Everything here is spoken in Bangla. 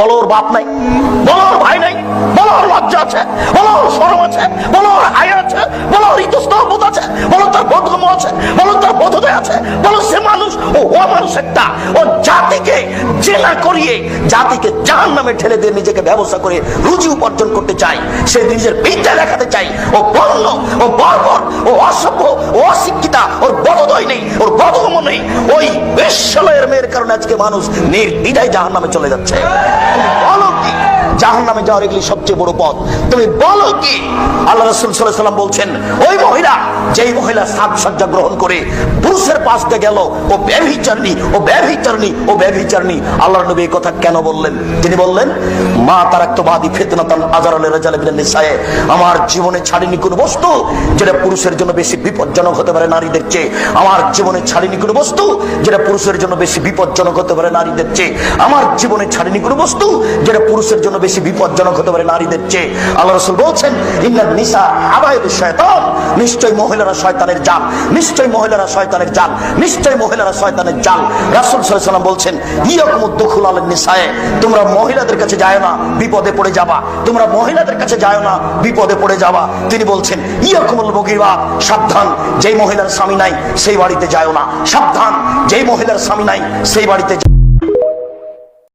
বলো ওর বাপ নাই, বলো ওর ভাই নাই, বলো ওর লজ্জা আছে, বলো ওর শরম আছে, বলো ওর হায়া আছে, বলো ওর ইতস্তবোধ আছে, বলো তার বোধগম্য আছে, বলো তার বোধোদয় আছে, বলো সে মানুষ ও মানুষ একটা। ও জাতিকে জেলা করিয়ে জাতিকে জাহান্নামে ঠেলে দিয়ে নিজেকে ব্যবস্থা করে রুজি উপার্জন করতে চায়, সে নিজের বিদ্যা দেখাতে চায়। ও বর্ণ, ও বর্বর, ও অসভ্য, ও অশিক্ষিতা, ওর বোধোদয় নেই, ওর বোধগম্য নেই। ওই বেশ্যালয়ের মেয়ের কারণে আজকে মানুষ নির্দ্বিধায় জাহান্নামে চলে যাচ্ছে। বলো কি জাহান্নামে যাওয়ার এগুলি সবচেয়ে বড় পথ? তুমি বলো কি? আল্লাহ রাসূল সাল্লাল্লাহু আলাইহি ওয়াসাল্লাম বলছেন, ওই মহিলা, যেই মহিলা সাজসজ্জা গ্রহণ করে পুরুষের পাশ দিয়ে গেল, ও ব্যভিচারিণী, ও ব্যভিচারিণী, ও ব্যভিচারিণী। আল্লাহর নবী এই কথা কেন বললেন? তিনি বললেন, মা তারাকতু বাদি ফিতনাতান আযারা লিরাজালি মিনান নিসায়ে, আমার জীবনে ছাড়িনি কোনো বস্তু যেটা পুরুষের জন্য বেশি বিপজ্জনক হতে পারে নারীদের চেয়ে। আমার জীবনে ছাড়িনি কোনো বস্তু যেটা পুরুষের জন্য বেশি বিপজ্জনক হতে পারে নারীদের চেয়ে। আমার জীবনে ছাড়িনি কোনো বস্তু যেটা পুরুষের জন্য বেশি বিপজ্জনক হতে পারে নারীদের চেয়ে। আল্লাহ রাসূল বলছেন, ইন্নান নিসা হাবায়ুশ শায়তান, নিশ্চয় মহিলারা শয়তানের জাল, নিশ্চয় মহিলারা শয়তানের জাল, নিশ্চয় মহিলারা শয়তানের জাল। রাসূল সাল্লাল্লাহু আলাইহি ওয়াসাল্লাম বলছেন, ইয়াকুমুদ দুখুল আলান নিসায়ে, তোমরা মহিলাদের কাছে যায় না, বিপদে পড়ে যাবা। তোমরা মহিলাদের কাছে যায় না, বিপদে পড়ে যাবা। তিনি বলছেন, ইয়াকুমুল মুগীরা, সাবধান, যেই মহিলার স্বামী নাই সেই বাড়িতে যায় না। সাবধান, যেই মহিলার স্বামী নাই সেই বাড়িতে